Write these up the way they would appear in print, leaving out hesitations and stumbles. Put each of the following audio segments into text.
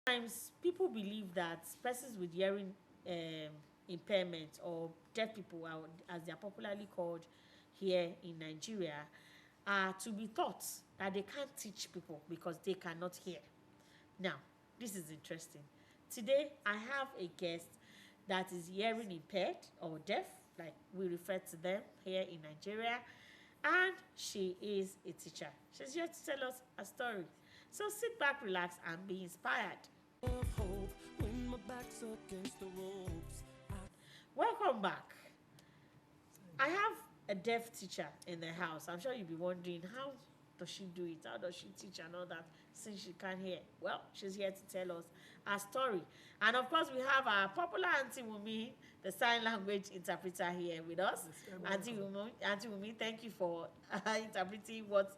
Sometimes people believe that persons with hearing impairment or deaf people, as they are popularly called here in Nigeria, are to be taught that they can't teach people because they cannot hear. Now, this is interesting. Today, I have a guest that is hearing impaired or deaf, like we refer to them here in Nigeria, and she is a teacher. She's here to tell us a story. So sit back, relax, and be inspired. Of hope when my back's against the ropes. Welcome back. I have a deaf teacher in the house. I'm sure you'll be wondering, how does she do it? How does she teach and all that since she can't hear? Well, she's here to tell us her story. And of course, we have our popular Auntie Wumi, the sign language interpreter, here with us. Auntie Wumi, thank you for interpreting what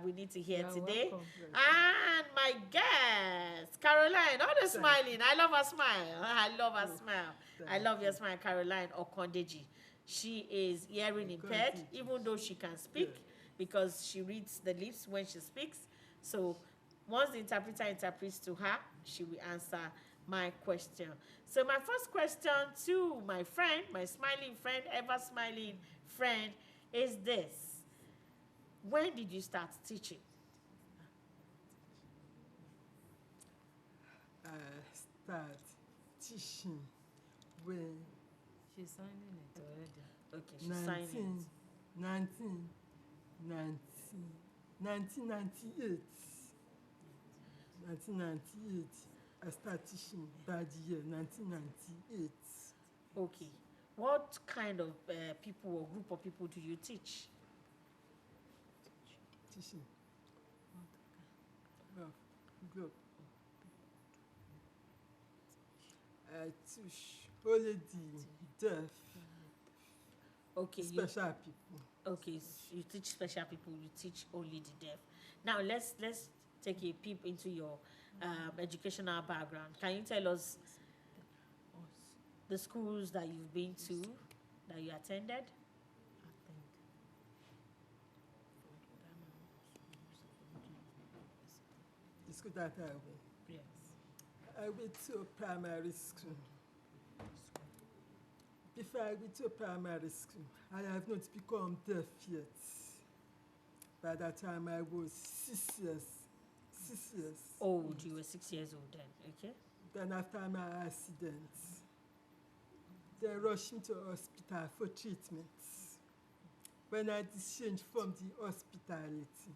we need to hear today. And my guest, Caroline, always smiling. I love her smile. I love her smile. I love your smile, Caroline Okondeji. She is hearing impaired, even though she can speak because she reads the lips when she speaks. So once the interpreter interprets to her, she will answer my question. So my first question to my friend, my smiling friend, ever smiling friend, is this. When did you start teaching? I start teaching when She's signing it already. Okay, she's signing it. 1998. 1998. I started teaching by the year 1998. Okay. What kind of people or group of people do you teach? Teaching. Group. I teach only the deaf. Okay. Special people. Okay, so you teach special people. You teach only the deaf. Now let's take a peep into your educational background. Can you tell us the schools that you've been to, that you attended? The school that I went. Yes. I went to primary school. Before I went to primary school, I have not become deaf yet. By that time, I was 6 years. 6 years. Old, you were 6 years old then, okay? Then after my accident, they rushed me to hospital for treatment. When I discharged from the hospitality,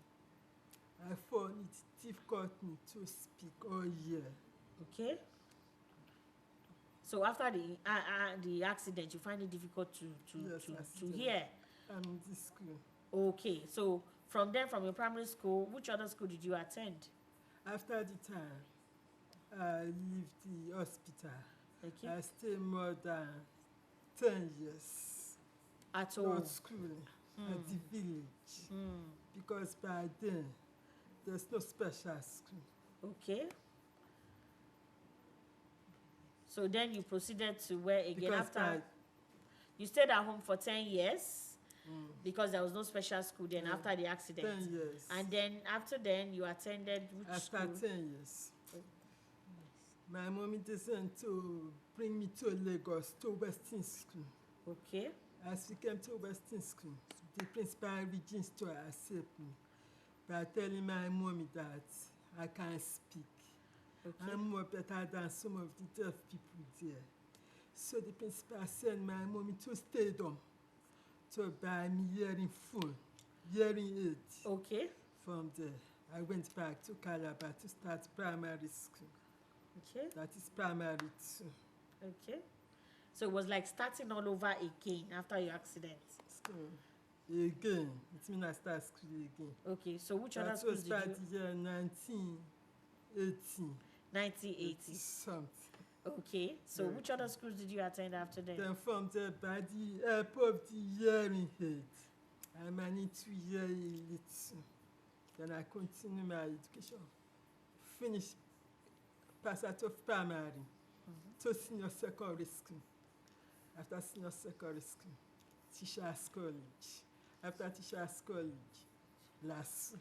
I found it difficult me to speak all year. Okay. So after the accident, you find it difficult to hear. I'm in this school. Okay. So from then, from your primary school, which other school did you attend? After the time, I left the hospital. Okay. I stayed more than 10 years. At home? Not schooling, at the village. Because by then, there's no special school. Okay. So then you proceeded to where again? Because after you stayed at home for 10 years because there was no special school then after the accident. 10 years. And then after then you attended which after school? 10 years. My mommy decided to bring me to Lagos, to Western School. Okay. As we came to Western School, the principal refused to accept me by telling my mommy that I can't speak. Okay. I'm more better than some of the deaf people there. So the principal sent my mommy to stadium to buy me hearing phone, hearing aid. Okay. From there, I went back to Calabar to start primary school. Okay. That is primary 2. Okay. So it was like starting all over again after your accident. School. Again. It means I start school again. Okay. So which other schools did you? That was by the year 1980. 1980. Something. Okay. So which other schools did you attend after that? Then from there, by the help of the hearing aid, I managed to hear a little. Then I continue my education. Finish, pass out of primary to senior secondary school. After senior secondary school, teacher's college. After teacher's college, LASU.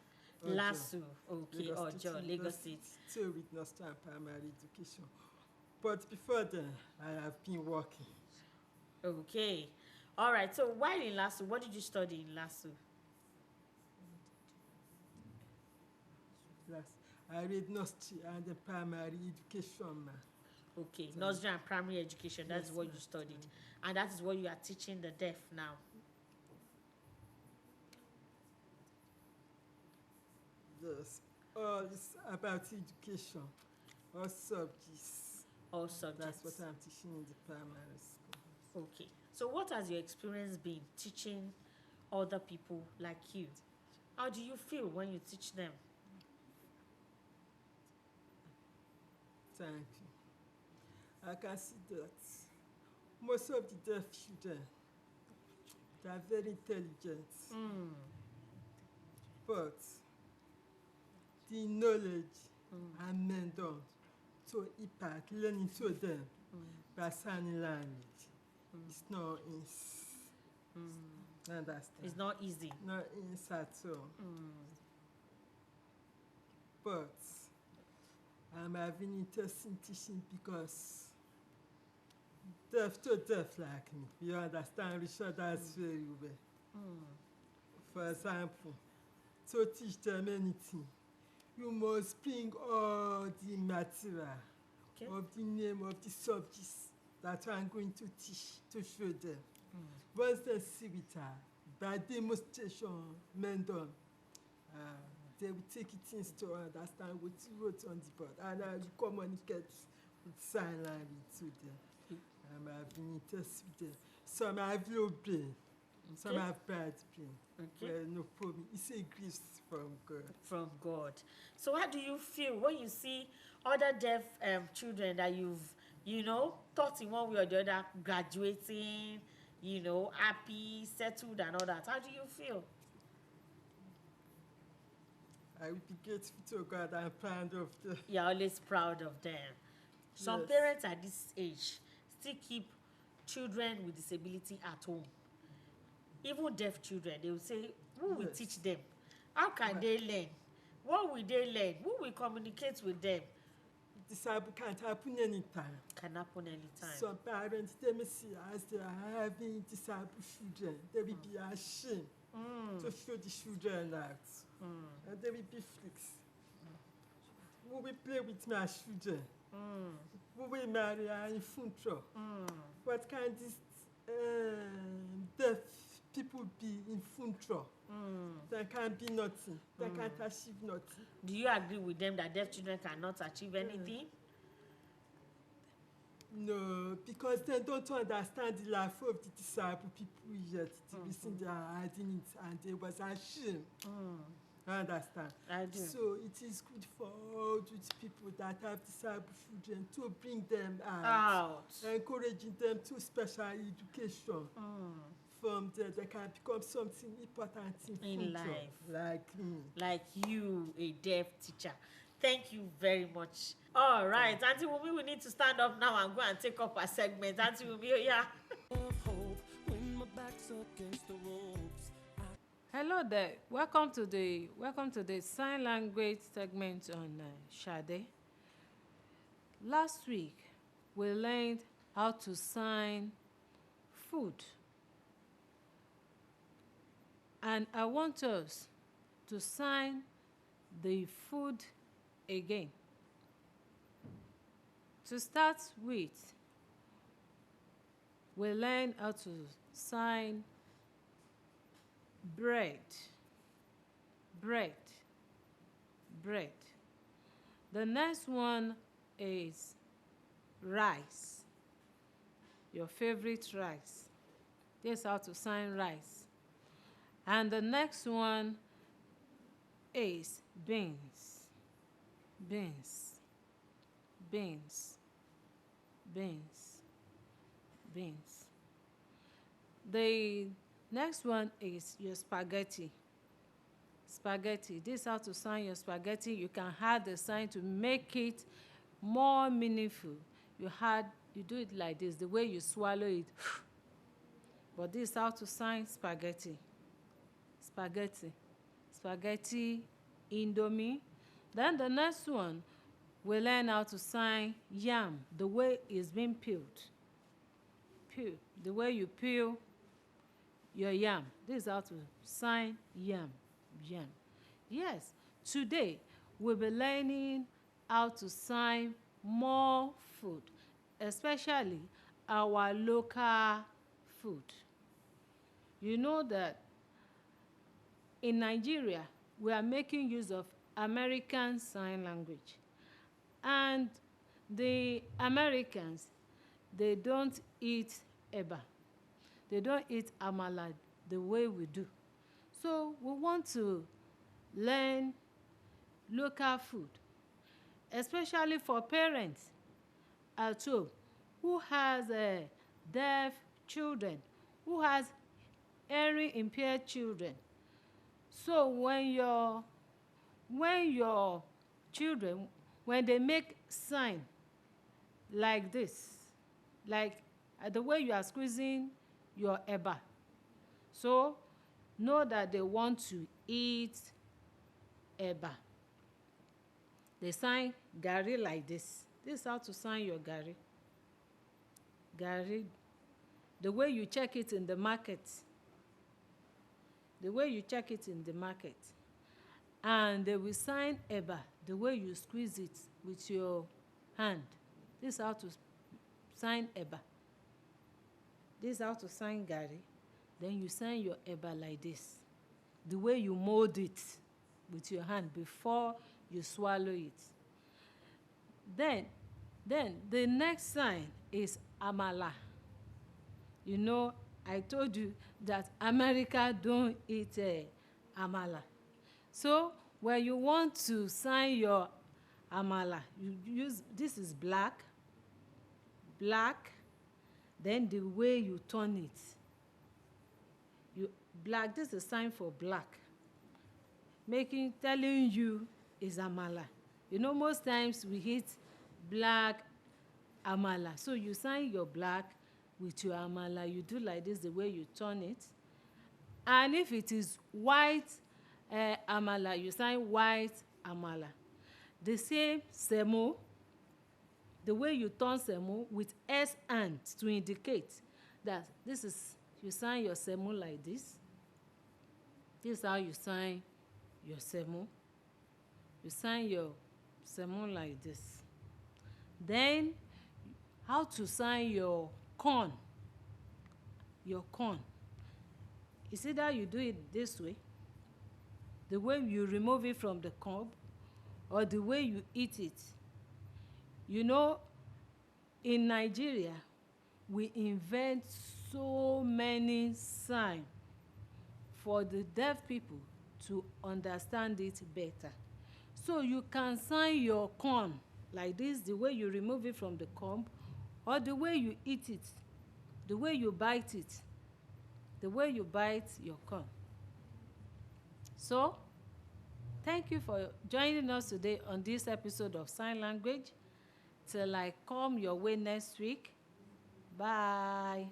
LASU, okay, Lagos Ojo, State Lagos University, State. still with nursery and primary education. But before then, I have been working. Okay. All right. So while in LASU, what did you study in LASU? Yes, I read nursery and the primary education, ma. Okay, So- nursery and primary education. That's Yes, what ma'am. you studied, and that is what you are teaching the deaf now. Yes, all is about education, all subjects. All subjects. That's what I'm teaching in the primary school. Okay. So what has your experience been teaching other people like you? How do you feel when you teach them? Thank you. I can see that most of the deaf children, they are very intelligent, but the knowledge and method to impact learning to them by sign language is not understand. It's not easy. Not at all. But I'm having interest in teaching because deaf to deaf like me, you understand each other very well. For example, to teach them anything, you must bring all the material Okay. of the name of the subjects that I'm going to teach to show them. Once they see it by demonstration method, they will take it in to understand what you wrote on the board, and I will communicate with sign language to them. I'm having interest with them. Some have low brain, some Okay. have bad brain. Okay. Well, no problem. It's a gift from God. From God. So how do you feel when you see other deaf children that you've taught in one way or the other graduating, happy, settled and all that? How do you feel? I will be grateful to God and proud of them. You're always proud of them. Some Yes. parents at this age still keep children with disability at home. Even deaf children, they will say, who will Yes. teach them? How can Right. they learn? What will they learn? Who will communicate with them? Disable can't happen anytime. Can happen anytime. Some parents, they may see as they are having disabled children, they will be ashamed to show the children out. And they will be fixed. Who will play with my children? Who will marry her in future? What can these deaf people be in future? They can be nothing. They can't achieve nothing. Do you agree with them that deaf children cannot achieve anything? No, because they don't understand the life of the disabled people yet. The reason they are hiding it and they was ashamed. I understand. I do. So it is good for all those people that have disabled children to bring them out, Out. encouraging them to special education. From there, they can become something important in In future, life. like me. Like you, a deaf teacher. Thank you very much. All right, Auntie Wumi, we need to stand up now and go and take up our segment. Auntie Wumi, yeah. Hello there. Welcome to the sign language segment on Sade. Last week we learned how to sign food, and I want us to sign the food again. To start with, we learn how to sign bread. The next one is rice, your favorite rice. This is how to sign rice. And the next one is beans. The next one is your spaghetti. This is how to sign your spaghetti. You can add the sign to make it more meaningful. You do it like this, the way you swallow it. But this is how to sign spaghetti. Spaghetti Indomie. Then the next one, we learn how to sign yam, the way it's being peeled. The way you peel your yam. This is how to sign yam. Yes, today we'll be learning how to sign more food, especially our local food. You know that in Nigeria, we are making use of American Sign Language. And the Americans, they don't eat eba. They don't eat amala the way we do. So we want to learn local food, especially for parents at home who has deaf children, who has hearing impaired children. So when your children, when they make sign like this, like the way you are squeezing your eba, so know that they want to eat eba. They sign garri like this. This is how to sign your garri. Garri, the way you check it in the market. The way you check it in the market. And they will sign eba, the way you squeeze it with your hand. This is how to sign eba. This is how to sign garri. Then you sign your eba like this. The way you mold it with your hand before you swallow it. Then the next sign is amala. You know, I told you that America don't eat amala. So when you want to sign your amala, you use, this is black, then the way you turn it. Black, this is sign for black. Telling you is amala. You know, most times we eat black amala. So you sign your black with your amala. You do like this, the way you turn it. And if it is white amala, you sign white amala. The same semo, the way you turn semo with S hand to indicate that this is, you sign your semo like this. This is how you sign your semo. You sign your semo like this. Then, how to sign your corn. Your corn. It's either you do it this way, the way you remove it from the cob, or the way you eat it. You know, in Nigeria, we invent so many signs for the deaf people to understand it better. So you can sign your corn like this, the way you remove it from the cob, or the way you eat it, the way you bite it, the way you bite your corn. So, thank you for joining us today on this episode of Sign Language. Till I come your way next week. Bye.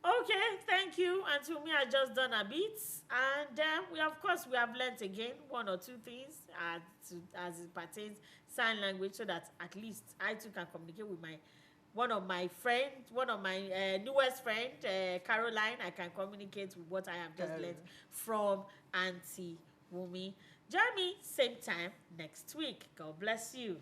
Okay, thank you. And to me, I just done a bit, and we have learnt again one or two things as it pertains sign language, so that at least I too can communicate with one of my newest friend, Caroline. I can communicate with what I have just learnt from Auntie Wumi. Join me same time next week. God bless you.